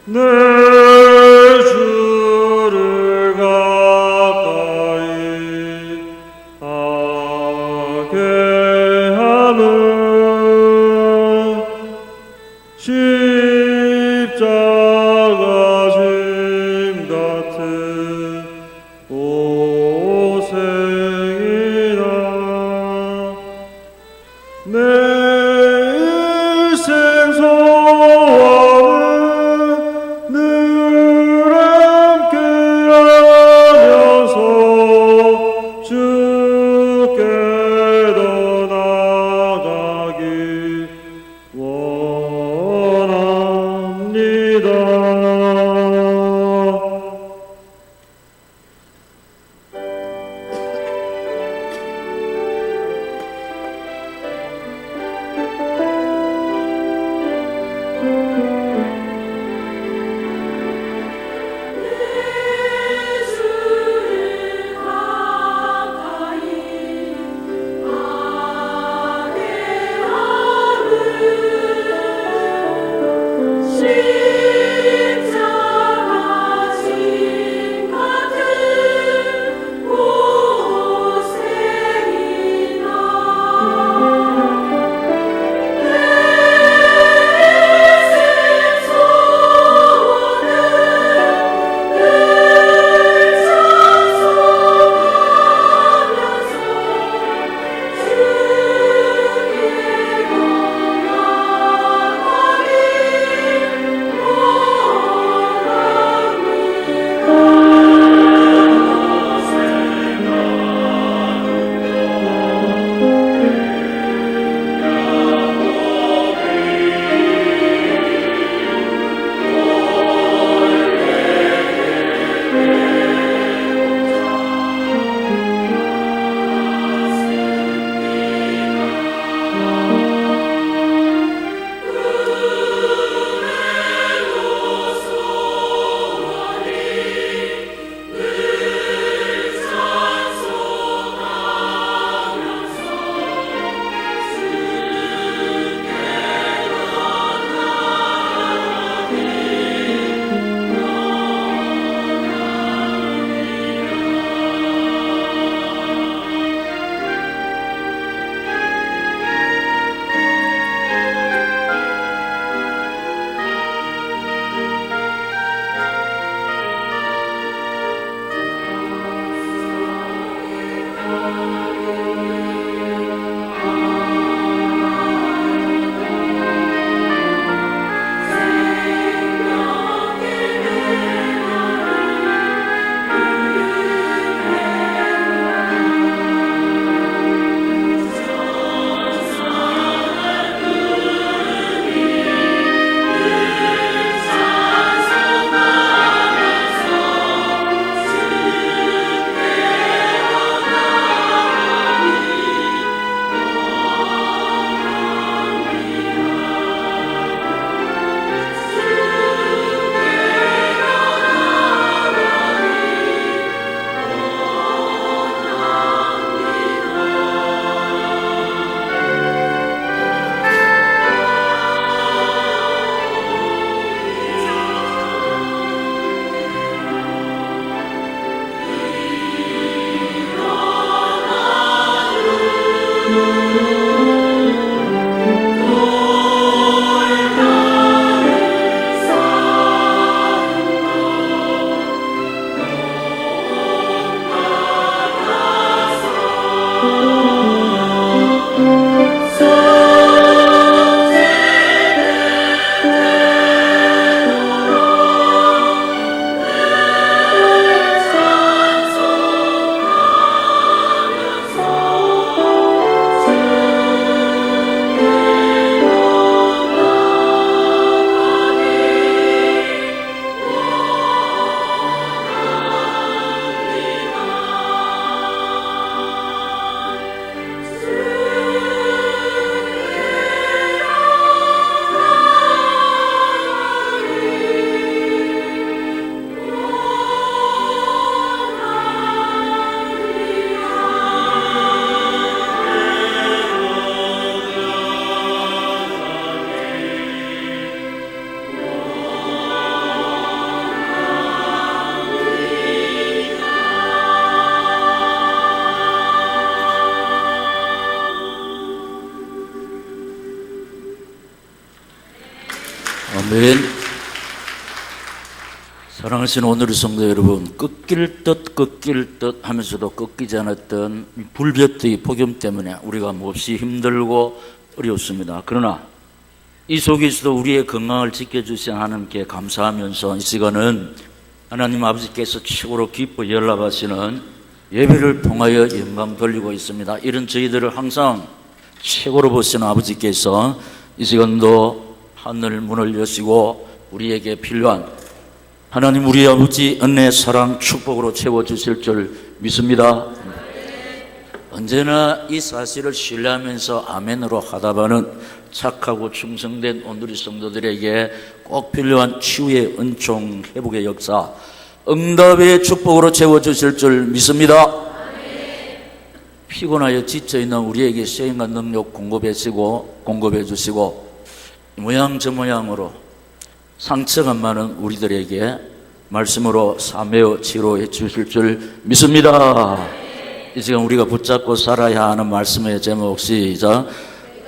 내 주를 가까이 하게 하는 십자가 짐 같은 고생이다. 내 일생 소원은 늘 함께하면서 주께로 나가기 원합니다. 아멘. 사랑하시는 오늘의 성도 여러분, 꺾일 듯 하면서도 꺾이지 않았던 불볕의 폭염 때문에 우리가 몹시 힘들고 어려웠습니다. 그러나 이 속에서도 우리의 건강을 지켜주신 하나님께 감사하면서 이 시간은 하나님 아버지께서 최고로 기뻐 연락하시는 예배를 통하여 영광 돌리고 있습니다. 이런 저희들을 항상 최고로 보시는 아버지께서 이 시간도 하늘 문을 여시고 우리에게 필요한 하나님 우리 아버지 은혜 사랑 축복으로 채워주실 줄 믿습니다. 언제나 이 사실을 신뢰하면서 아멘으로 하다가는 착하고 충성된 오늘의 성도들에게 꼭 필요한 치유의 은총, 회복의 역사, 응답의 축복으로 채워주실 줄 믿습니다. 피곤하여 지쳐있는 우리에게 시행과 능력 공급해 주시고 모양 저 모양으로 상처가 많은 우리들에게 말씀으로 사매어 치료해 주실 줄 믿습니다. 이 시간 우리가 붙잡고 살아야 하는 말씀의 제목 시작.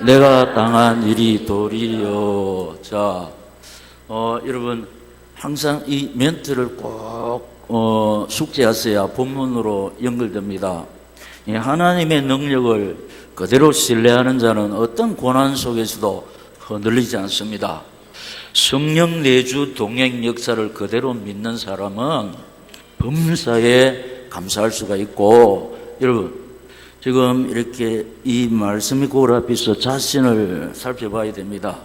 내가 당한 일이 도리여. 자, 여러분 항상 이 멘트를 꼭 숙지하셔야 본문으로 연결됩니다. 하나님의 능력을 그대로 신뢰하는 자는 어떤 고난 속에서도 흔들리지 않습니다. 성령 내주 동행 역사를 그대로 믿는 사람은 범사에 감사할 수가 있고, 여러분 지금 이렇게 이 말씀이 거울 앞에서 자신을 살펴봐야 됩니다.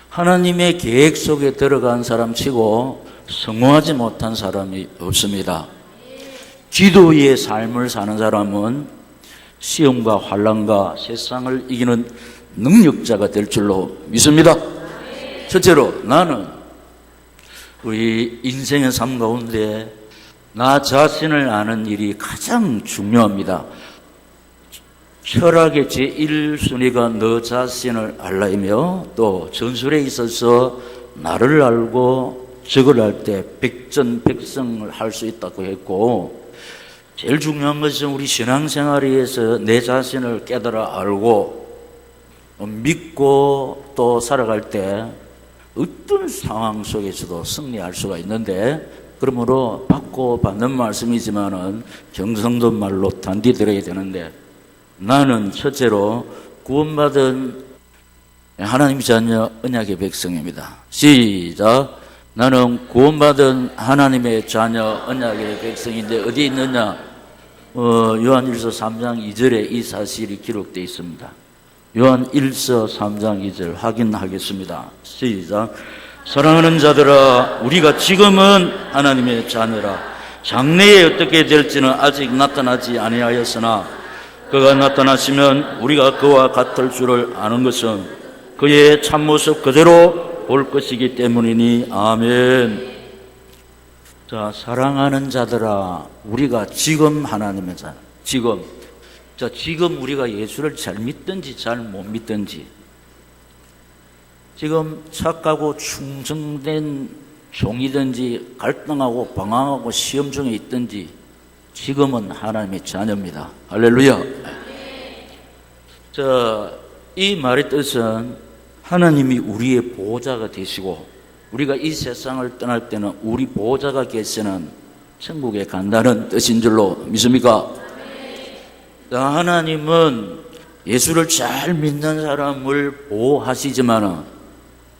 하나님의 계획 속에 들어간 사람 치고 성공하지 못한 사람이 없습니다. 기도의 삶을 사는 사람은 시험과 환난과 세상을 이기는 능력자가 될 줄로 믿습니다. 첫째로 나는 우리 인생의 삶 가운데 나 자신을 아는 일이 가장 중요합니다. 철학의 제1순위가 너 자신을 알라이며, 또 전술에 있어서 나를 알고 적을 할 때 백전백승을 할 수 있다고 했고, 제일 중요한 것은 우리 신앙생활에서 내 자신을 깨달아 알고 믿고 또 살아갈 때 어떤 상황 속에서도 승리할 수가 있는데, 그러므로 받고 받는 말씀이지만은 경성도 말로 단디 들어야 되는데, 나는 첫째로 구원받은 하나님 자녀 언약의 백성입니다. 시작. 나는 구원받은 하나님의 자녀 언약의 백성인데 어디 있느냐? 요한 1서 3장 2절에 이 사실이 기록되어 있습니다. 요한 1서 3장 2절 확인하겠습니다. 시작. 사랑하는 자들아, 우리가 지금은 하나님의 자녀라. 장래에 어떻게 될지는 아직 나타나지 아니하였으나 그가 나타나시면 우리가 그와 같을 줄을 아는 것은 그의 참모습 그대로 볼 것이기 때문이니. 아멘. 자, 사랑하는 자들아, 우리가 지금 하나님의 자녀. 지금 우리가 예수를 잘 믿든지 잘 못 믿든지, 지금 착하고 충성된 종이든지 갈등하고 방황하고 시험 중에 있든지 지금은 하나님의 자녀입니다. 할렐루야. 자, 이 말의 뜻은 하나님이 우리의 보호자가 되시고 우리가 이 세상을 떠날 때는 우리 보호자가 계시는 천국에 간다는 뜻인 줄로 믿습니까? 자, 하나님은 예수를 잘 믿는 사람을 보호하시지만,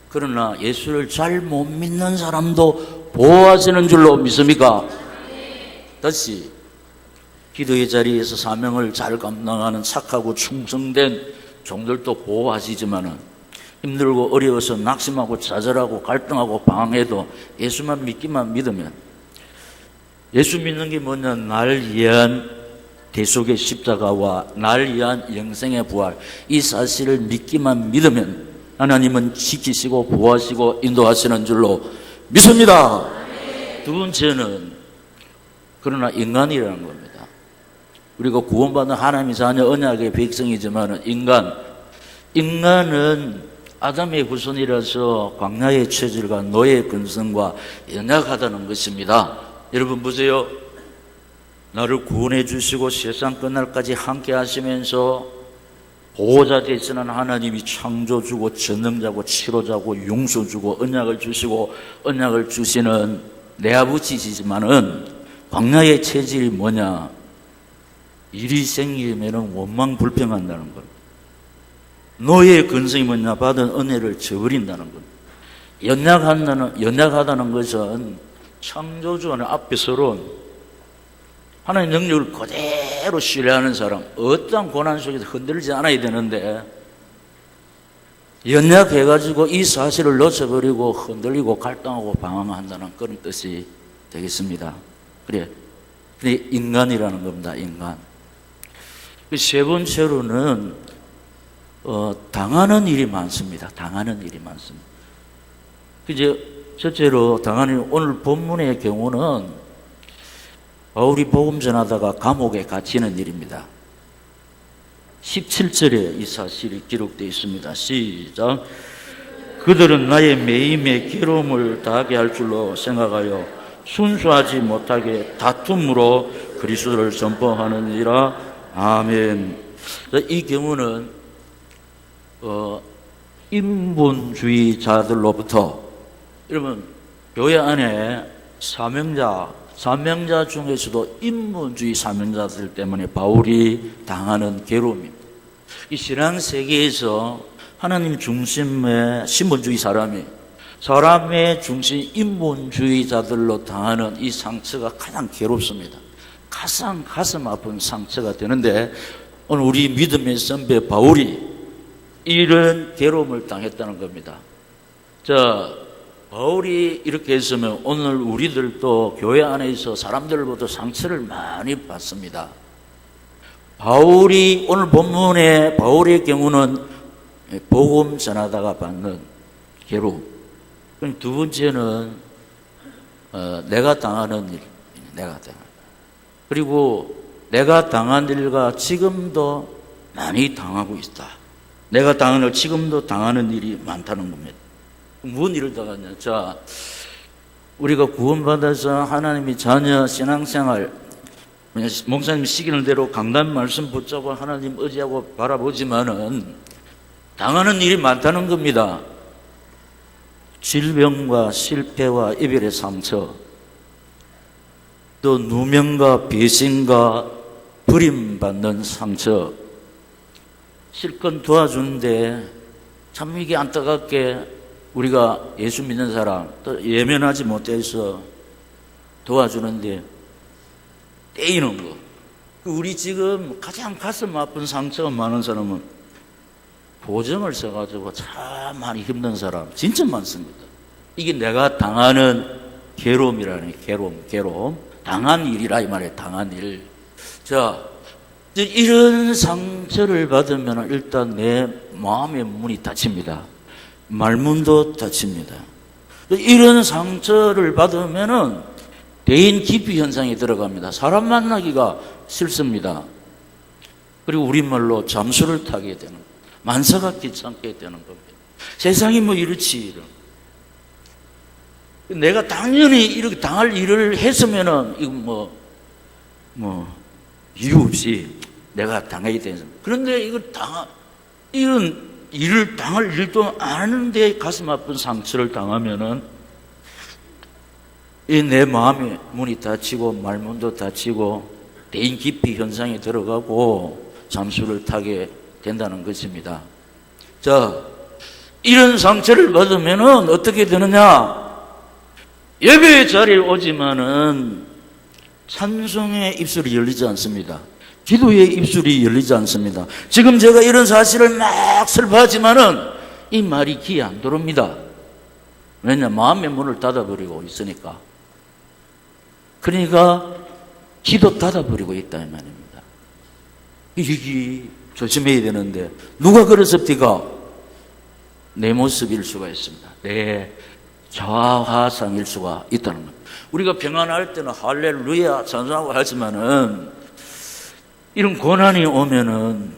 그러나 예수를 잘 못 믿는 사람도 보호하시는 줄로 믿습니까? 다시, 기도의 자리에서 사명을 잘 감당하는 착하고 충성된 종들도 보호하시지만, 힘들고 어려워서 낙심하고 좌절하고 갈등하고 방황해도 예수만 믿기만 믿으면, 예수 믿는 게 뭐냐? 날 위한 대속의 십자가와 날 위한 영생의 부활, 이 사실을 믿기만 믿으면 하나님은 지키시고 보호하시고 인도하시는 줄로 믿습니다. 두 번째는 그러나 인간이라는 겁니다. 우리가 구원받은 하나님의 자녀 언약의 백성이지만 인간은 아담의 후손이라서 광야의 체질과 노예의 근성과 연약하다는 것입니다. 여러분 보세요. 나를 구원해 주시고 세상 끝날까지 함께 하시면서 보호자 되시는 하나님이 창조주고 전능자고 치료자고 용서주고 언약을 주시고 언약을 주시는 내 아버지시지만은 광야의 체질이 뭐냐? 일이 생기면은 원망불평한다는 것. 노예의 근성이 뭐냐? 받은 은혜를 저버린다는 것. 연약하다는 것은 창조주 앞에 서론 하나님의 능력을 그대로 신뢰하는 사람, 어떠한 고난 속에서 흔들리지 않아야 되는데 연약해가지고 이 사실을 놓쳐버리고 흔들리고 갈등하고 방황한다는 그런 뜻이 되겠습니다. 그래 인간이라는 겁니다. 인간. 세 번째로는 당하는 일이 많습니다. 당하는 일이 많습니다. 이제 첫째로 당하는 오늘 본문의 경우는 바울이 복음 전하다가 감옥에 갇히는 일입니다. 17절에 이 사실이 기록되어 있습니다. 시작. 그들은 나의 매임에 괴로움을 당하게 할 줄로 생각하여 순수하지 못하게 다툼으로 그리스도를 전파하느니라. 아멘. 이 경우는 인본주의자들로부터, 여러분 교회 안에 사명자 중에서도 인본주의 사명자들 때문에 바울이 당하는 괴로움입니다. 이 신앙 세계에서 하나님 중심의 신본주의 사람의 중심 인본주의자들로 당하는 이 상처가 가장 괴롭습니다. 가장 가슴 아픈 상처가 되는데 오늘 우리 믿음의 선배 바울이 이런 괴로움을 당했다는 겁니다. 자, 바울이 이렇게 했으면 오늘 우리들도 교회 안에서 사람들보다 상처를 많이 받습니다. 바울이 오늘 본문에 바울의 경우는 복음 전하다가 받는 괴로움. 두 번째는 내가 당하는 일, 그리고 내가 당한 일과 지금도 많이 당하고 있다. 내가 당하는 일, 지금도 당하는 일이 많다는 겁니다. 무슨 일을 당하냐? 자, 우리가 구원받아서 하나님이 자녀 신앙생활, 목사님 시키는 대로 강단 말씀 붙잡고 하나님 의지하고 바라보지만은 당하는 일이 많다는 겁니다. 질병과 실패와 이별의 상처, 또 누명과 배신과 버림받는 상처, 실컷 도와주는데 참 이게 안타깝게 우리가 예수 믿는 사람 또 예면하지 못해서 도와주는데 떼이는 거. 우리 지금 가장 가슴 아픈 상처가 많은 사람은 보증을 써가지고 참 많이 힘든 사람 진짜 많습니다. 이게 내가 당하는 괴로움이라는 괴로움. 당한 일이라 이 말이에요. 당한 일. 자, 이런 상처를 받으면 일단 내 마음의 문이 닫힙니다. 말문도 닫힙니다. 이런 상처를 받으면은 대인 기피 현상이 들어갑니다. 사람 만나기가 싫습니다. 그리고 우리말로 잠수를 타게 되는, 만사가 귀찮게 되는 겁니다. 세상이 뭐 이렇지. 내가 당연히 이렇게 당할 일을 했으면은 이거 이유 없이 내가 당하게 되는. 그런데 이런 일을 당할 일도 아는데 가슴 아픈 상처를 당하면은 이 내 마음의 문이 닫히고 말문도 닫히고 대인 기피 현상에 들어가고 잠수를 타게 된다는 것입니다. 자, 이런 상처를 받으면은 어떻게 되느냐? 예배의 자리에 오지만은 찬송의 입술이 열리지 않습니다. 기도의 입술이 열리지 않습니다. 지금 제가 이런 사실을 막 슬퍼하지만은 이 말이 귀에 안 들어옵니다. 왜냐? 마음의 문을 닫아버리고 있으니까. 그러니까 기도 닫아버리고 있다 이 말입니다. 이게 조심해야 되는데 누가 그랬습니까? 내 모습일 수가 있습니다. 내 자화상일 수가 있다는 겁니다. 우리가 평안할 때는 할렐루야 찬송하고 하지만은 이런 고난이 오면은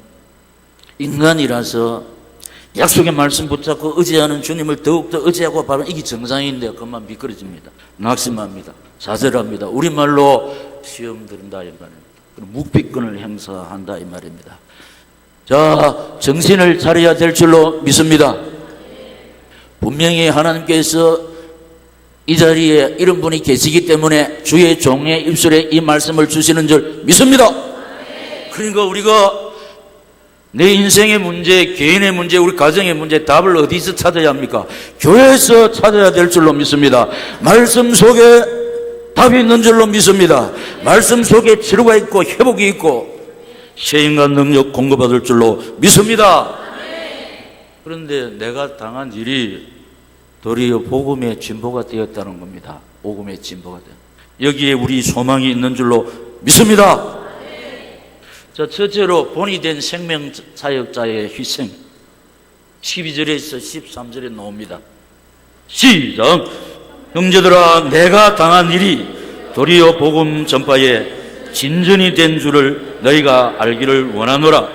인간이라서 약속의 말씀 붙잡고 의지하는 주님을 더욱더 의지하고 바로 이게 정상인데 그만 미끄러집니다. 낙심합니다. 좌절합니다. 우리말로 시험 들은다 이 말입니다. 그리고 묵비권을 행사한다 이 말입니다. 자, 정신을 차려야 될 줄로 믿습니다. 분명히 하나님께서 이 자리에 이런 분이 계시기 때문에 주의 종의 입술에 이 말씀을 주시는 줄 믿습니다. 그러니까 우리가 내 인생의 문제, 개인의 문제, 우리 가정의 문제 답을 어디서 찾아야 합니까? 교회에서 찾아야 될 줄로 믿습니다. 말씀 속에 답이 있는 줄로 믿습니다. 말씀 속에 치료가 있고 회복이 있고 시행과 능력 공급받을 줄로 믿습니다. 그런데 내가 당한 일이 도리어 복음의 진보가 되었다는 겁니다. 복음의 진보가 되었다. 여기에 우리 소망이 있는 줄로 믿습니다. 자, 첫째로 본이 된 생명사역자의 희생. 12절에서 13절에 나옵니다. 시작. 형제들아, 내가 당한 일이 도리어 복음 전파에 진전이 된 줄을 너희가 알기를 원하노라.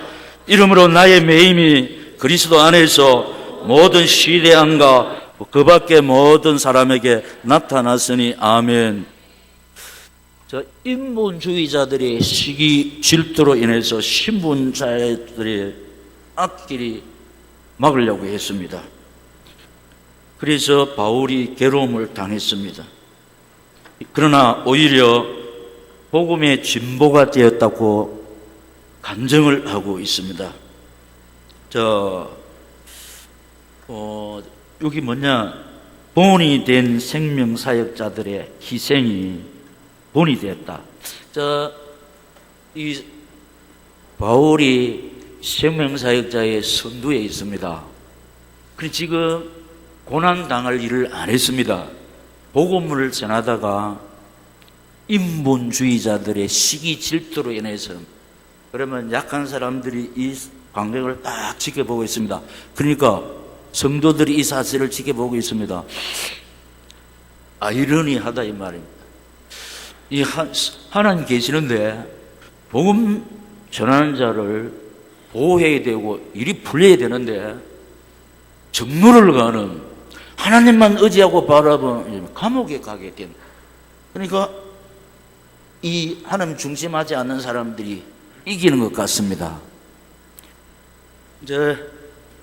이러므로 나의 매임이 그리스도 안에서 모든 시대안과 그 밖에 모든 사람에게 나타났으니 아멘. 자, 인본주의자들의 시기 질투로 인해서 신분자들의 앞길이 막으려고 했습니다. 그래서 바울이 괴로움을 당했습니다. 그러나 오히려 복음의 진보가 되었다고 간증을 하고 있습니다. 여기 뭐냐, 본이 된 생명사역자들의 희생이 본이 되었다. 이 바울이 생명사역자의 선두에 있습니다. 그런데 지금 고난당할 일을 안 했습니다. 복음을 전하다가 인본주의자들의 시기 질투로 인해서, 그러면 약한 사람들이 이 광경을 딱 지켜보고 있습니다. 그러니까 성도들이 이 사실을 지켜보고 있습니다. 아이러니하다 이 말입니다. 이 하나님 계시는데 복음 전하는 자를 보호해야 되고 일이 풀려야 되는데 정로를 가는, 하나님만 의지하고 바라보는 감옥에 가게 된, 그러니까 이 하나님 중심하지 않는 사람들이 이기는 것 같습니다. 이제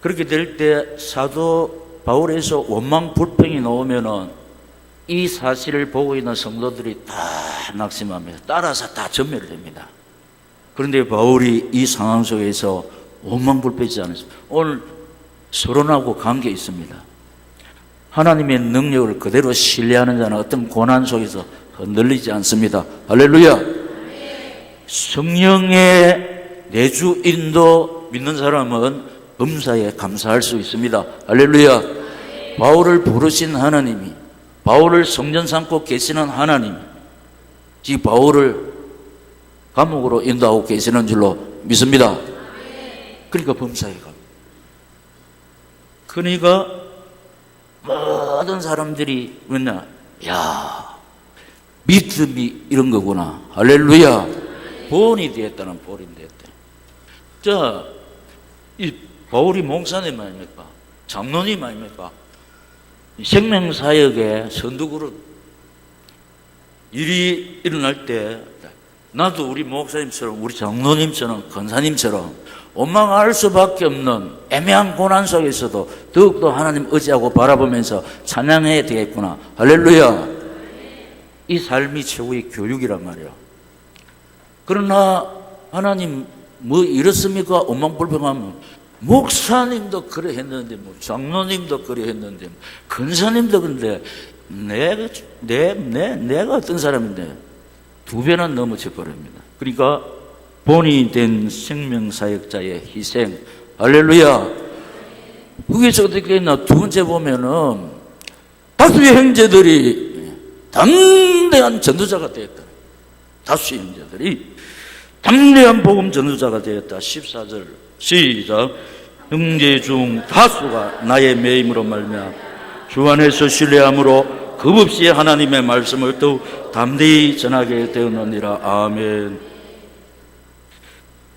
그렇게 될 때 사도 바울에서 원망 불평이 나오면은 이 사실을 보고 있는 성도들이 다 낙심합니다. 따라서 다 전멸됩니다. 그런데 바울이 이 상황 속에서 원망 불평하지 않았습니다. 오늘 서론하고 관계 있습니다. 하나님의 능력을 그대로 신뢰하는 자는 어떤 고난 속에서 흔들리지 않습니다. 할렐루야. 성령의 내주 인도 믿는 사람은 범사에 감사할 수 있습니다. 할렐루야. 바울을 부르신 하나님이, 바울을 성전 삼고 계시는 하나님, 즉 바울을 감옥으로 인도하고 계시는 줄로 믿습니다. 그러니까 범사에 갑니다. 그러니까 모든 사람들이 뭐냐, 야, 믿음이 이런 거구나. 할렐루야. 본이 되었다는 본이 되었다. 이 바울이 목사님 아닙니까? 장로님 아닙니까? 생명사역의 선두그룹 일이 일어날 때 나도 우리 목사님처럼, 우리 장로님처럼, 권사님처럼 원망할 수밖에 없는 애매한 고난 속에서도 더욱더 하나님 의지하고 바라보면서 찬양해야 되겠구나. 할렐루야. 이 삶이 최고의 교육이란 말이에요. 그러나 하나님 뭐 이렇습니까? 원망불평하면 목사님도 그래 했는데, 뭐 장로님도 그래 했는데, 권사님도 그런데 내가 어떤 사람인데 두 배나 넘어져 버립니다. 그러니까 본이 된 생명사역자의 희생. 할렐루야. 거기서 어떻게 했나? 두 번째 보면은 다수의 형제들이 담대한 전도자가 되었다. 다수의 형제들이 담대한 복음 전도자가 되었다. 14절 시작. 형제 중 다수가 나의 매임으로 말미암아 주 안에서 신뢰함으로 겁없이 하나님의 말씀을 더욱 담대히 전하게 되었느니라. 아멘.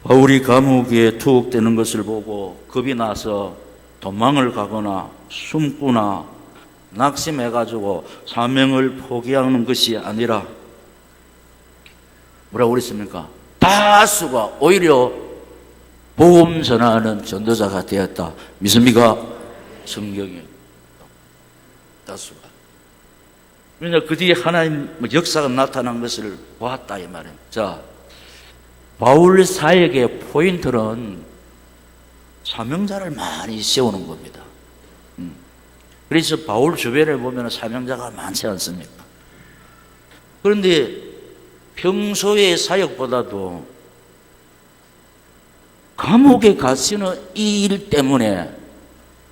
바울이 감옥에 투옥되는 것을 보고 겁이 나서 도망을 가거나 숨거나 낙심해가지고 사명을 포기하는 것이 아니라 뭐라고 그랬습니까? 다수가 오히려 복음 전하는 전도자가 되었다. 믿습니까? 성경에 다수가. 왜냐 그 뒤에 하나님 역사가 나타난 것을 보았다 이 말이에요. 자, 바울 사역의 포인트는 사명자를 많이 세우는 겁니다. 그래서 바울 주변에 보면 사명자가 많지 않습니까? 그런데 평소의 사역보다도 감옥에 가시는 이 일 때문에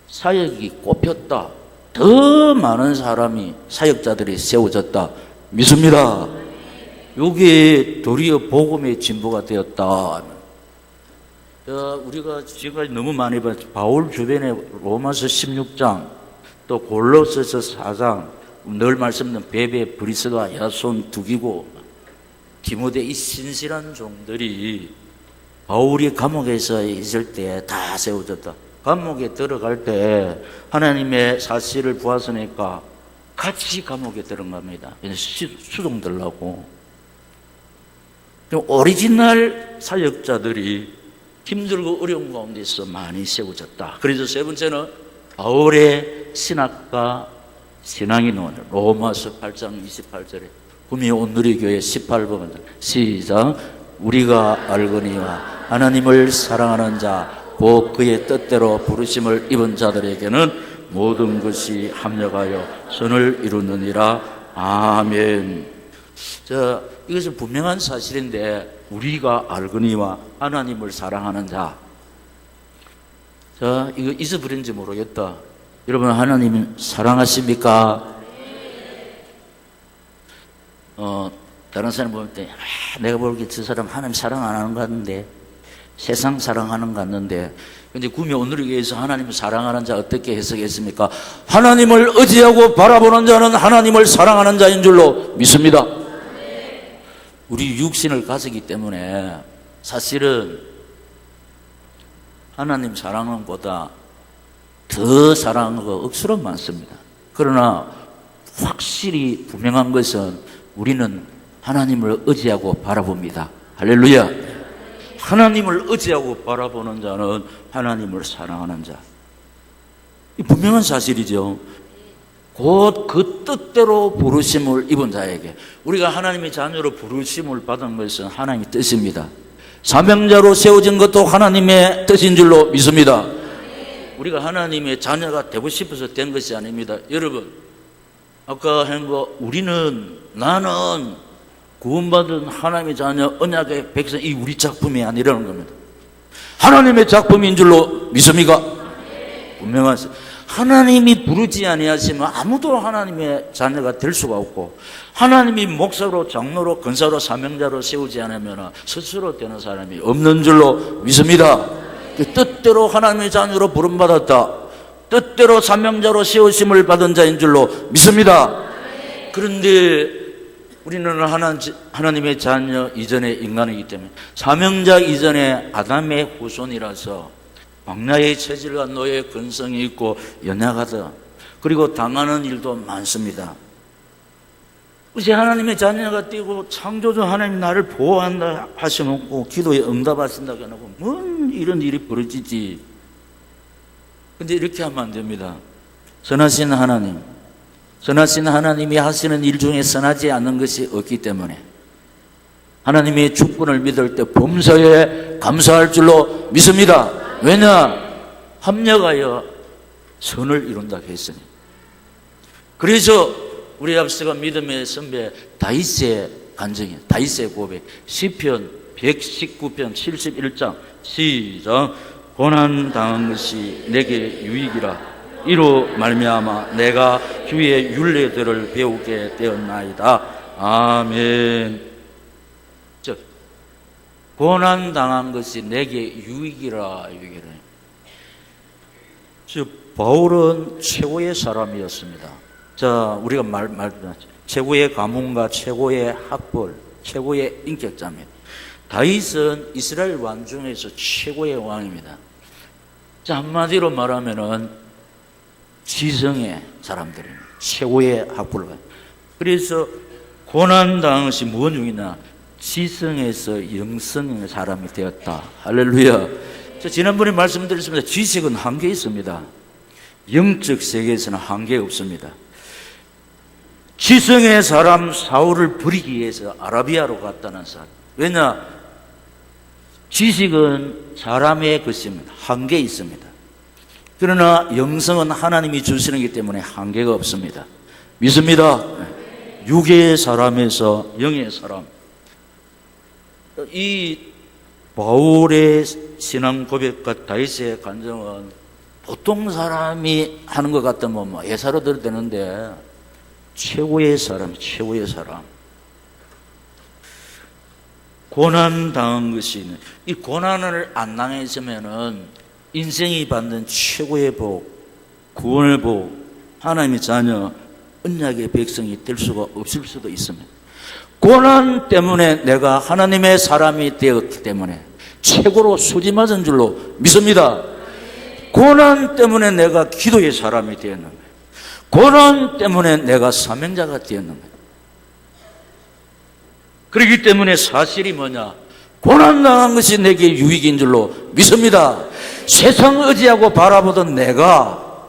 사역이 꼽혔다. 더 많은 사람이 사역자들이 세워졌다. 믿습니다. 이게 도리어 복음의 진보가 되었다. 우리가 지금까지 너무 많이 봤죠. 바울 주변에 로마서 16장, 또 골로새서 4장, 늘 말씀드린 베베, 브리스가, 야손, 두기고, 디모데 이 신실한 종들이 바울이 감옥에서 있을 때 다 세워졌다. 감옥에 들어갈 때 하나님의 사실을 보았으니까 같이 감옥에 들어갑니다. 수종들라고. 오리지널 사역자들이 힘들고 어려운 가운데서 많이 세워졌다. 그래서 세 번째는 바울의 신학과 신앙이 나오는 로마서 8장 28절에 구미 온누리교회 18번 시작. 우리가 알거니와 하나님을 사랑하는 자 곧 그의 뜻대로 부르심을 입은 자들에게는 모든 것이 합력하여 선을 이루느니라. 아멘. 자, 이것은 분명한 사실인데 우리가 알거니와 하나님을 사랑하는 자. 자, 이거 잊어버린지 모르겠다. 여러분 하나님 사랑하십니까? 다른 사람 볼 때 내가 보기에 저 사람 하나님 사랑 안 하는 것 같은데, 세상 사랑하는 것 같는데, 근데 구미 온누리교회에서 하나님을 사랑하는 자 어떻게 해석했습니까? 하나님을 의지하고 바라보는 자는 하나님을 사랑하는 자인 줄로 믿습니다. 우리 육신을 가지기 때문에 사실은 하나님 사랑하는 것보다 더 사랑하는 거 억수로 많습니다. 그러나 확실히 분명한 것은 우리는 하나님을 의지하고 바라봅니다. 할렐루야. 하나님을 의지하고 바라보는 자는 하나님을 사랑하는 자. 이 분명한 사실이죠. 곧 그 뜻대로 부르심을 입은 자에게, 우리가 하나님의 자녀로 부르심을 받은 것은 하나님의 뜻입니다. 사명자로 세워진 것도 하나님의 뜻인 줄로 믿습니다. 우리가 하나님의 자녀가 되고 싶어서 된 것이 아닙니다. 여러분, 아까 한 거, 나는 구원받은 하나님의 자녀, 언약의 백성, 이 우리 작품이 아니라는 겁니다. 하나님의 작품인 줄로 믿습니까? 분명한 하나님이 부르지 아니하시면 아무도 하나님의 자녀가 될 수가 없고, 하나님이 목사로, 장로로, 권사로, 사명자로 세우지 않으면 스스로 되는 사람이 없는 줄로 믿습니다. 뜻대로 하나님의 자녀로 부름받았다. 뜻대로 사명자로 세우심을 받은 자인 줄로 믿습니다. 그런데 우리는 하나님의 자녀 이전의 인간이기 때문에, 사명자 이전의 아담의 후손이라서 광야의 체질과 노예의 근성이 있고 연약하다. 그리고 당하는 일도 많습니다. 이제 하나님의 자녀가 되고 창조주 하나님 나를 보호한다 하시면 기도에 응답하신다고 하고 뭔 이런 일이 벌어지지. 근데 이렇게 하면 안 됩니다. 선하신 하나님이 하시는 일 중에 선하지 않는 것이 없기 때문에 하나님의 주권을 믿을 때 범사에 감사할 줄로 믿습니다. 왜냐? 합력하여 선을 이룬다 했으니. 그래서 우리 앞서가 믿음의 선배 다윗의 간증이에요. 다윗의 고백. 시편 119편 71장 시작. 고난당한 것이 내게 유익이라. 이로 말미암아 내가 주의 율례들을 배우게 되었나이다. 아멘. 고난당한 것이 내게 유익이라. 바울은 최고의 사람이었습니다. 자, 우리가 최고의 가문과 최고의 학벌, 최고의 인격자입니다. 다윗은 이스라엘 왕 중에서 최고의 왕입니다. 자, 한마디로 말하면은 지성의 사람들입니다. 최고의 학벌을 가지고. 그래서 고난당한 것이 무엇 중이냐? 지성에서 영성의 사람이 되었다. 할렐루야. 저 지난번에 말씀드렸습니다. 지식은 한계 있습니다. 영적 세계에서는 한계 없습니다. 지성의 사람 사울을 부리기 위해서 아라비아로 갔다는 사람. 왜냐? 지식은 사람의 것입니다. 한계 있습니다. 그러나 영성은 하나님이 주시는 것이기 때문에 한계가 없습니다. 믿습니다. 육의 사람에서 영의 사람. 이 바울의 신앙 고백과 다윗의 간증은 보통 사람이 하는 것 같으면 뭐 예사로 들어도 되는데 최고의 사람, 최고의 사람. 고난 당한 것이 이 고난을 안 당했으면은 인생이 받는 최고의 복, 구원의 복, 하나님의 자녀, 언약의 백성이 될 수가 없을 수도 있습니다. 고난 때문에 내가 하나님의 사람이 되었기 때문에 최고로 수지 맞은 줄로 믿습니다. 고난 때문에 내가 기도의 사람이 되었는 거예요. 고난 때문에 내가 사명자가 되었는 거예요. 그렇기 때문에 사실이 뭐냐? 고난당한 것이 내게 유익인 줄로 믿습니다. 세상 의지하고 바라보던 내가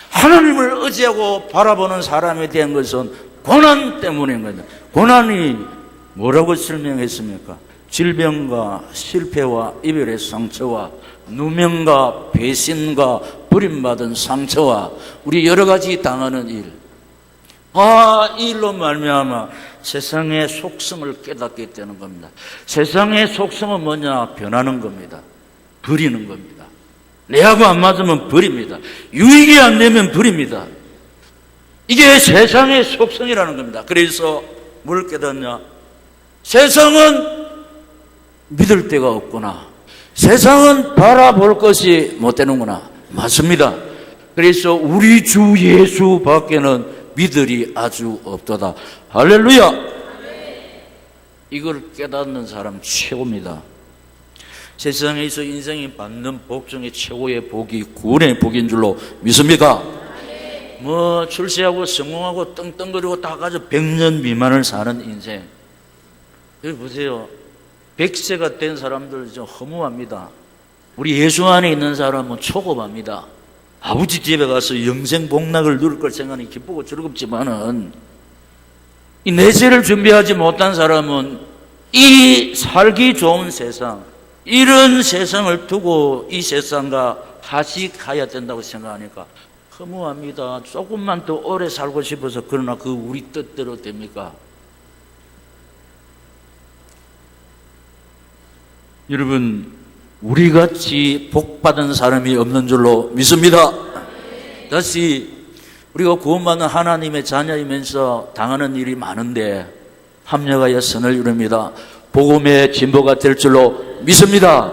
하나님을 의지하고 바라보는 사람이 된 것은 고난 때문인 거죠. 고난이 뭐라고 설명했습니까? 질병과 실패와 이별의 상처와 누명과 배신과 버림받은 상처와 우리 여러 가지 당하는 일. 이 일로 말미암아 세상의 속성을 깨닫게 되는 겁니다. 세상의 속성은 뭐냐? 변하는 겁니다. 버리는 겁니다. 내하고 안 맞으면 버립니다. 유익이 안 되면 버립니다. 이게 세상의 속성이라는 겁니다. 그래서 뭘 깨닫냐? 세상은 믿을 데가 없구나. 세상은 바라볼 것이 못 되는구나. 맞습니다. 그래서 우리 주 예수 밖에는 믿을이 아주 없도다. 할렐루야! 이걸 깨닫는 사람 최고입니다. 세상에서 인생이 받는 복 중에 최고의 복이 구원의 복인 줄로 믿습니까? 뭐 출세하고 성공하고 떵떵거리고 다 가지고 100년 미만을 사는 인생. 여기 보세요. 100세가 된 사람들 좀 허무합니다. 우리 예수 안에 있는 사람은 초급합니다. 아버지 집에 가서 영생 복락을 누릴 걸 생각하니 기쁘고 즐겁지만은 이 내세를 준비하지 못한 사람은 이 살기 좋은 세상, 이런 세상을 두고 이 세상과 하식해야 된다고 생각하니까 허무합니다. 조금만 더 오래 살고 싶어서 그러나 그 우리 뜻대로 됩니까? 여러분, 우리같이 복받은 사람이 없는 줄로 믿습니다. 다시 우리가 구원받는 하나님의 자녀이면서 당하는 일이 많은데 합력하여 선을 이룹니다. 복음의 진보가 될 줄로 믿습니다.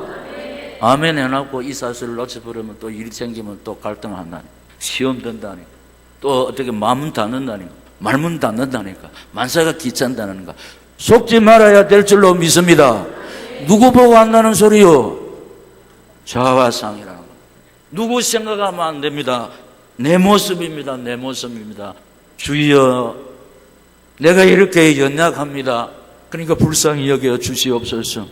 아멘 해놓고 이 사실을 놓쳐버리면 또 일 생기면 또 갈등한다니까, 시험 든다니까, 또 어떻게 마음은 닫는다니까, 말문 닫는다니까, 만사가 귀찮다니까. 속지 말아야 될 줄로 믿습니다. 누구 보고 한다는 소리요? 좌와상이라는 거. 누구 생각하면 안 됩니다. 내 모습입니다. 내 모습입니다. 주여, 내가 이렇게 연약합니다. 그러니까 불쌍히 여겨 주시옵소서.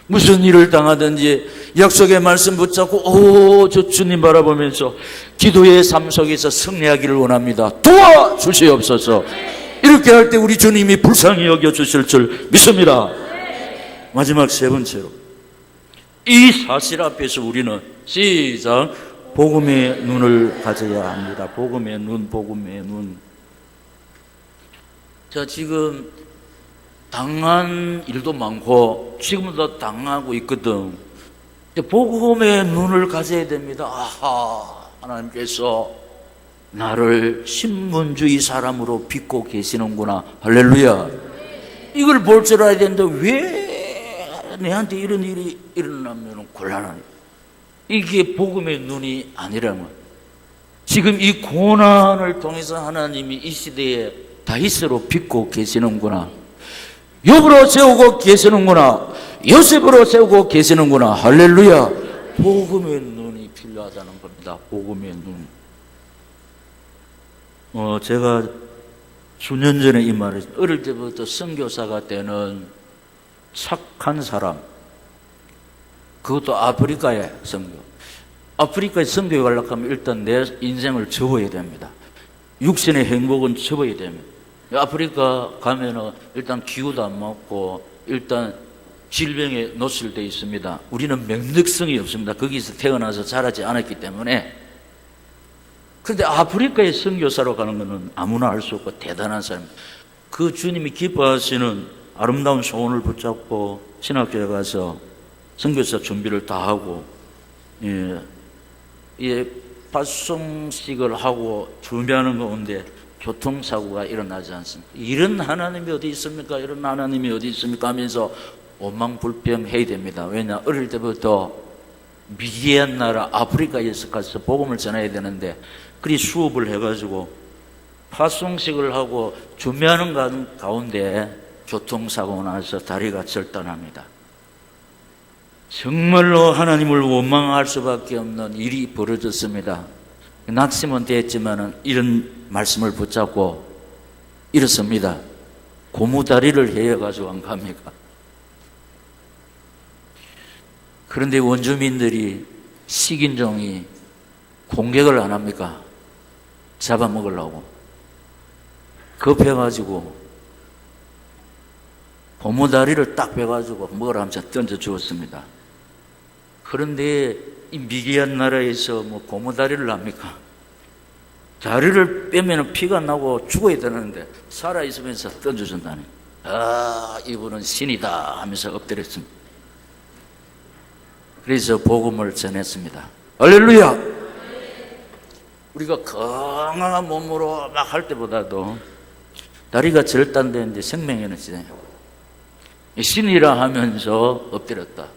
무슨 일을 당하든지 약속의 말씀 붙잡고 저 주님 바라보면서 기도의 삶 속에서 승리하기를 원합니다. 도와주시옵소서. 이렇게 할 때 우리 주님이 불쌍히 여겨 주실 줄 믿습니다. 마지막 세 번째로, 이 사실 앞에서 우리는 시작, 복음의 눈을 가져야 합니다. 복음의 눈, 복음의 눈. 자, 지금 당한 일도 많고 지금도 당하고 있거든. 복음의 눈을 가져야 됩니다. 하나님께서 나를 신문주의 사람으로 빚고 계시는구나. 할렐루야. 이걸 볼 줄 알아야 되는데 왜 내한테 이런 일이 일어나면 곤란하니? 이게 복음의 눈이 아니라면, 지금 이 고난을 통해서 하나님이 이 시대에 다윗으로 빚고 계시는구나, 욥으로 세우고 계시는구나, 요셉으로 세우고 계시는구나. 할렐루야. 복음의 눈이 필요하다는 겁니다. 복음의 눈. 제가 수년 전에 이 말을, 어릴 때부터 선교사가 되는 착한 사람, 그것도 아프리카에 선교. 아프리카에 선교에 가려고 하면 일단 내 인생을 접어야 됩니다. 육신의 행복은 접어야 됩니다. 아프리카 가면은 일단 기후도 안 맞고 일단 질병에 노출되어 있습니다. 우리는 면역성이 없습니다. 거기서 태어나서 자라지 않았기 때문에. 그런데 아프리카에 선교사로 가는 것은 아무나 알 수 없고 대단한 사람. 그 주님이 기뻐하시는 아름다운 소원을 붙잡고 신학교에 가서 선교사 준비를 다 하고, 파송식을 하고 준비하는 가운데 교통사고가 일어나지 않습니까? 이런 하나님이 어디 있습니까? 이런 하나님이 어디 있습니까? 하면서 원망불평해야 됩니다. 왜냐? 어릴 때부터 미개한 나라 아프리카에서 가서 복음을 전해야 되는데, 그리 수업을 해가지고 파송식을 하고 준비하는 가운데 교통사고 나서 다리가 절단합니다. 정말로 하나님을 원망할 수밖에 없는 일이 벌어졌습니다. 낙심은 됐지만은 이런 말씀을 붙잡고 일었습니다. 고무다리를 헤어가지고 안 갑니까? 그런데 원주민들이 식인종이 공격을 안 합니까? 잡아먹으려고. 급해가지고 고무다리를 딱 빼가지고 먹으라면서 던져 주었습니다. 그런데 이 미개한 나라에서 뭐 고무다리를 합니까? 다리를 빼면 피가 나고 죽어야 되는데 살아있으면서 던져준다니. 아, 이분은 신이다 하면서 엎드렸습니다. 그래서 복음을 전했습니다. 할렐루야! 우리가 건강한 몸으로 막 할 때보다도 다리가 절단되는데 생명에는 신이라 하면서 엎드렸다.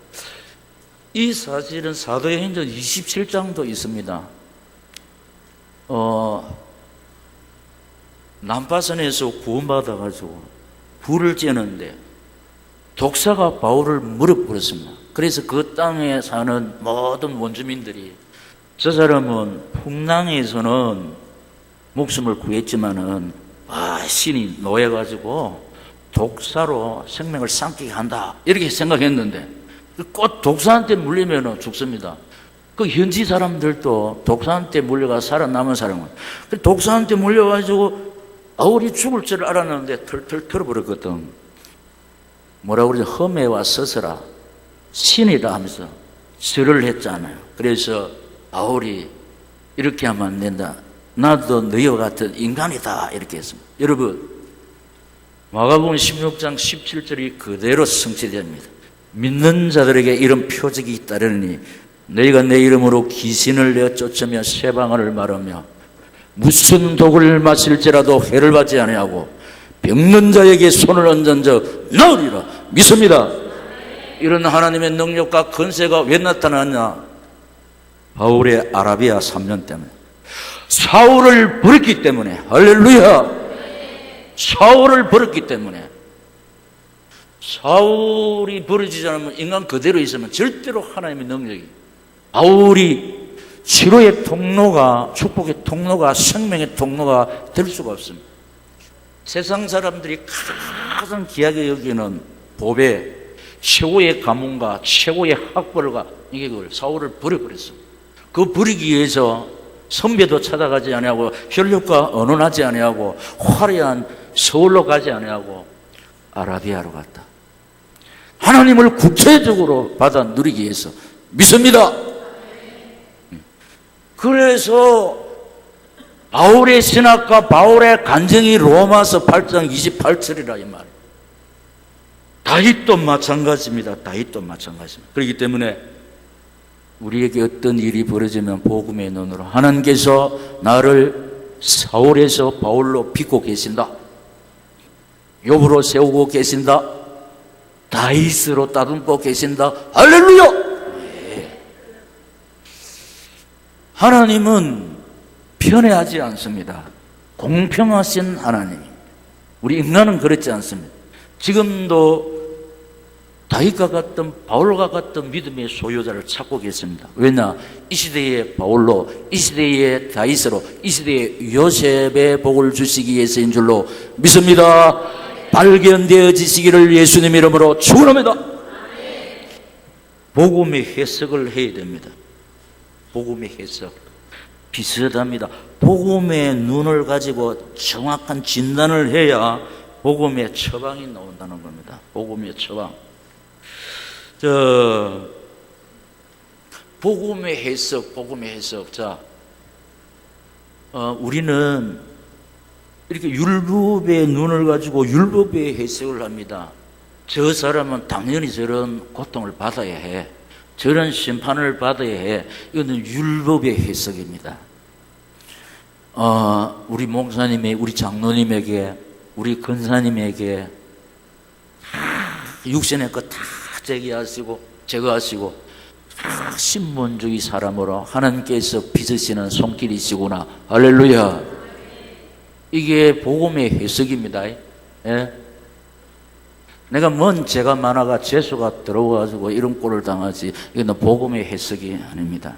이 사실은 사도행전 27장도 있습니다. 난파선에서 구원받아가지고 불을 쬐는데 독사가 바울을 물어버렸습니다. 그래서 그 땅에 사는 모든 원주민들이 저 사람은 풍랑에서는 목숨을 구했지만은 신이 노해가지고 독사로 생명을 삼키게 한다 이렇게 생각했는데 꼭 독사한테 물리면 죽습니다. 그 현지 사람들도 독사한테 물려가 살아남은 사람은 독사한테 물려가지고 바울이 죽을 줄 알았는데 털털 털어버렸거든. 뭐라고 그러지? 험해와 서서라 신이라 하면서 절을 했잖아요. 그래서 바울이 이렇게 하면 안 된다. 나도 너희와 같은 인간이다 이렇게 했습니다. 여러분, 마가복음 16장 17절이 그대로 성취됩니다. 믿는 자들에게 이런 표적이 잇따르니 너희가 내 이름으로 귀신을 내어 쫓으며 쇠방언을 말하며 무슨 독을 마실지라도 해를 받지 아니하고 병든 자에게 손을 얹은 자 나으리라. 믿습니다. 이런 하나님의 능력과 권세가 왜 나타났냐? 바울의 아라비아 3년 때문에, 사울을 버렸기 때문에. 할렐루야. 사울을 버렸기 때문에. 사울이 버려지지 않으면 인간 그대로 있으면 절대로 하나님의 능력이, 바울이 치료의 통로가, 축복의 통로가, 생명의 통로가 될 수가 없습니다. 세상 사람들이 가장 귀하게 여기는 보배, 최고의 가문과 최고의 학벌가, 이게 그걸 사울을 버려버렸습니다. 그 버리기 위해서 선배도 찾아가지 아니하고 혈육과 언언하지 아니하고 화려한 서울로 가지 아니하고 아라비아로 갔다. 하나님을 구체적으로 받아 누리기 위해서. 믿습니다. 그래서 바울의 신학과 바울의 간증이 로마서 8장 28절이라 이 말. 다윗도 마찬가지입니다. 다윗도 마찬가지입니다. 그렇기 때문에 우리에게 어떤 일이 벌어지면 복음의 눈으로 하나님께서 나를 사울에서 바울로 빚고 계신다. 욥으로 세우고 계신다. 다윗으로 따듬고 계신다. 할렐루야! 네. 하나님은 편애하지 않습니다. 공평하신 하나님. 우리 인간은 그렇지 않습니다. 지금도 다윗과 같은 바울과 같은 믿음의 소유자를 찾고 계십니다. 왜냐? 이 시대의 바울로, 이 시대의 다윗으로, 이 시대의 요셉의 복을 주시기 위해서인 줄로 믿습니다. 발견되어지시기를 예수님 이름으로 축원합니다. 복음의 해석을 해야 됩니다. 복음의 해석. 비슷합니다. 복음의 눈을 가지고 정확한 진단을 해야 복음의 처방이 나온다는 겁니다. 복음의 처방. 복음의 해석, 복음의 해석. 자, 우리는 이렇게 율법의 눈을 가지고 율법의 해석을 합니다. 저 사람은 당연히 저런 고통을 받아야 해. 저런 심판을 받아야 해. 이거는 율법의 해석입니다. 우리 목사님이 우리 장로님에게, 우리 근사님에게 육신의 것 다 제거하시고 신본주의 사람으로 하나님께서 빚으시는 손길이시구나. 할렐루야. 이게 복음의 해석입니다. 예? 내가 뭔 죄가 많아가 죄수가 들어와가지고 이런 꼴을 당하지. 이건 복음의 해석이 아닙니다.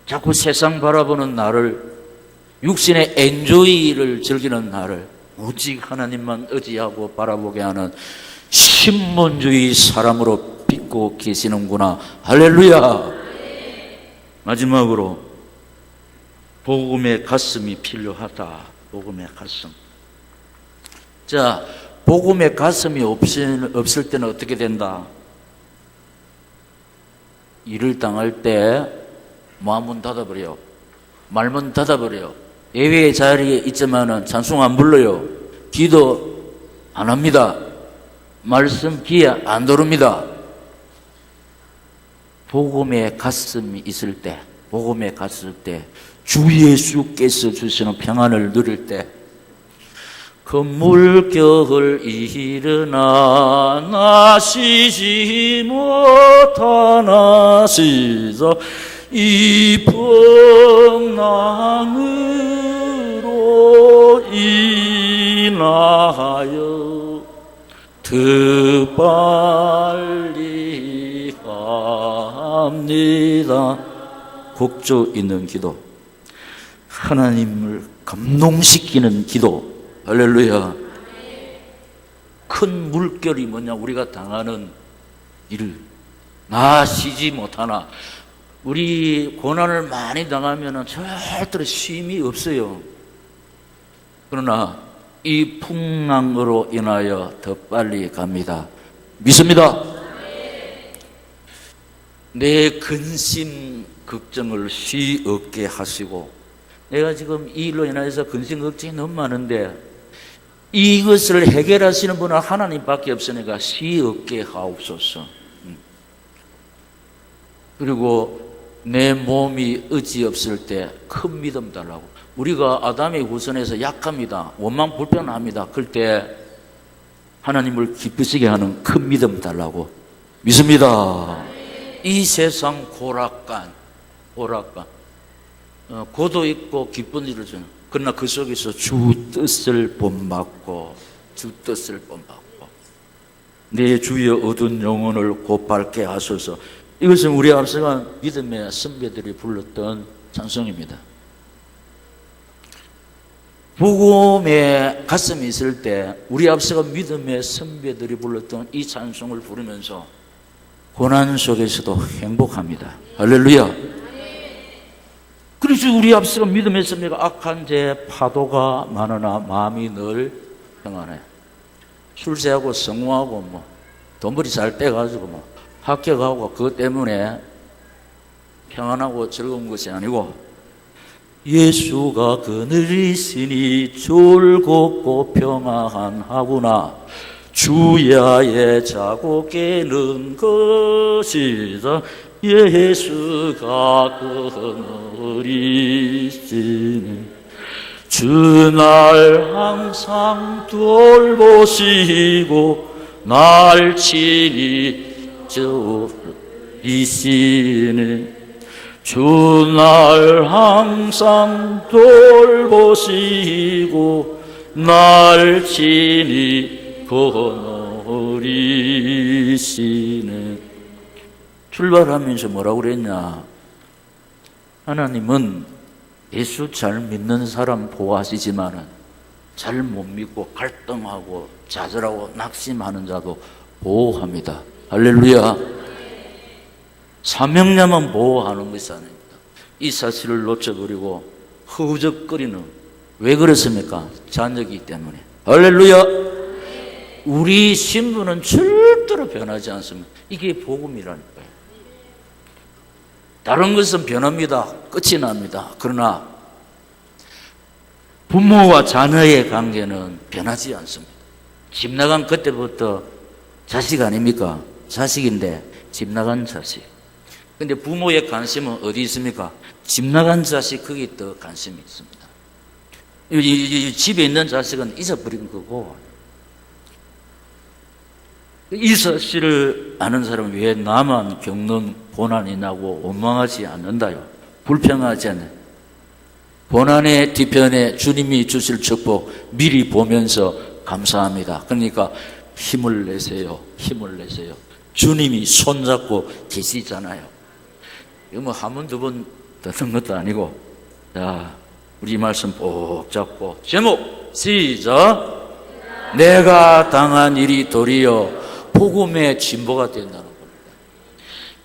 자꾸 세상 바라보는 나를, 육신의 엔조이를 즐기는 나를 오직 하나님만 의지하고 바라보게 하는 신본주의 사람으로 믿고 계시는구나. 할렐루야. 마지막으로 복음의 가슴이 필요하다. 복음의 가슴. 자, 복음의 가슴이 없을 때는 어떻게 된다? 일을 당할 때 마음은 닫아버려. 말문 닫아버려. 예배의 자리에 있지만은 찬송 안 불러요. 기도 안 합니다. 말씀 귀에 안 들어옵니다. 복음의 가슴이 있을 때, 복음에 갔을 때, 주 예수께서 주시는 평안을 누릴 때, 그 물결을 일어나 나시지 못하나시자 이 풍랑으로 인하여 더 빨리 합니다. 곡조 있는 기도, 하나님을 감동시키는 기도. 할렐루야. 큰 물결이 뭐냐? 우리가 당하는 일을 나시지 못하나. 우리 고난을 많이 당하면 절대로 쉼이 없어요. 그러나 이 풍랑으로 인하여 더 빨리 갑니다. 믿습니다. 내 근심 걱정을 쉬 없게 하시고, 내가 지금 이 일로 인해서 근심 걱정이 너무 많은데 이것을 해결하시는 분은 하나님밖에 없으니까 쉬 없게 하옵소서. 그리고 내 몸이 의지 없을 때 큰 믿음 달라고. 우리가 아담의 후손에서 약합니다. 원망 불편합니다. 그럴 때 하나님을 기쁘시게 하는 큰 믿음 달라고. 믿습니다. 이 세상 고락간 고도 있고 기쁜 일을 주는, 그러나 그 속에서 주 뜻을 본받고 내 주여 어두운 영혼을 곧밝게 하소서. 이것은 우리 앞서간 믿음의 선배들이 불렀던 찬송입니다. 복음의 가슴이 있을 때 우리 앞서간 믿음의 선배들이 불렀던 이 찬송을 부르면서 고난 속에서도 행복합니다. 할렐루야. 그래서 우리 앞서간 믿음의 선배가 악한 죄 파도가 많으나 마음이 늘 평안해. 술세하고 성공하고 돈벌이 잘 떼가지고 합격하고 그것 때문에 평안하고 즐거운 것이 아니고, 예수가 그늘이시니 졸겁고 평안하구나. 주야의 자고 깨는 것이다. 예수가 그늘이시니 주날 항상 돌보시고 날 친히 이시네. 주날 항상 돌보시고 날 친히 거느리시네. 출발하면서 뭐라고 그랬냐? 하나님은 예수 잘 믿는 사람 보호하시지만은 잘 못 믿고 갈등하고 좌절하고 낙심하는 자도 보호합니다. 할렐루야. 사명자만 보호하는 것이 아닙니다. 이 사실을 놓쳐버리고 허우적거리는, 왜 그렇습니까? 자녀이기 때문에. 할렐루야. 우리 신분은 절대로 변하지 않습니다. 이게 복음이라니까요. 다른 것은 변합니다. 끝이 납니다. 그러나 부모와 자녀의 관계는 변하지 않습니다. 집 나간 그때부터 자식 아닙니까? 자식인데 집 나간 자식. 근데 부모의 관심은 어디 있습니까? 집 나간 자식, 거기에 더 관심이 있습니다. 이 집에 있는 자식은 잊어버린 거고, 이 사실을 아는 사람은 왜 나만 겪는 고난이 나고 원망하지 않는다요? 불평하지 않아요? 고난의 뒤편에 주님이 주실 축복 미리 보면서 감사합니다. 그러니까 힘을 내세요. 힘을 내세요. 주님이 손잡고 계시잖아요. 이거 뭐 한 번, 두 번 듣는 것도 아니고. 자, 우리 말씀 꼭 잡고 제목 시작. 내가 당한 일이 도리어 복음의 진보가 된다는 겁니다.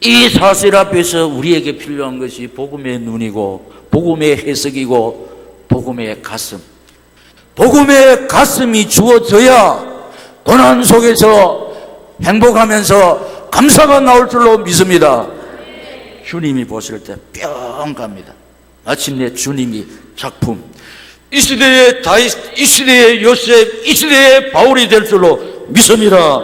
이 사실 앞에서 우리에게 필요한 것이 복음의 눈이고 복음의 해석이고 복음의 가슴. 복음의 가슴이 주어져야 고난 속에서 행복하면서 감사가 나올 줄로 믿습니다. 주님이 보실 때 뿅 갑니다. 마침내 주님이 작품, 이 시대의 다윗, 이 시대의 요셉, 이 시대의 바울이 될 줄로 믿습니다.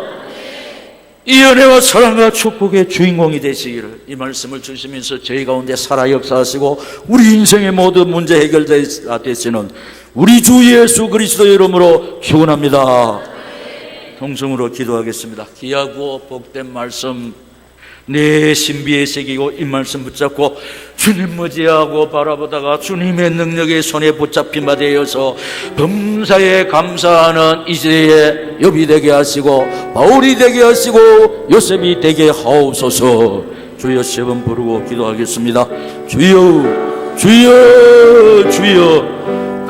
이 은혜와 사랑과 축복의 주인공이 되시기를 이 말씀을 주시면서 저희 가운데 살아 역사하시고 우리 인생의 모든 문제 해결되시는 우리 주 예수 그리스도의 이름으로 축원합니다. 동성으로 기도하겠습니다. 귀하고 복된 말씀 내 신비에 새기고 이 말씀 붙잡고 주님 맞이하고 바라보다가 주님의 능력의 손에 붙잡힌 바 되어서 범사에 감사하는 이 시대에 욥이 되게 하시고 바울이 되게 하시고 요셉이 되게 하옵소서. 주여 세 번 부르고 기도하겠습니다. 주여 주여 주여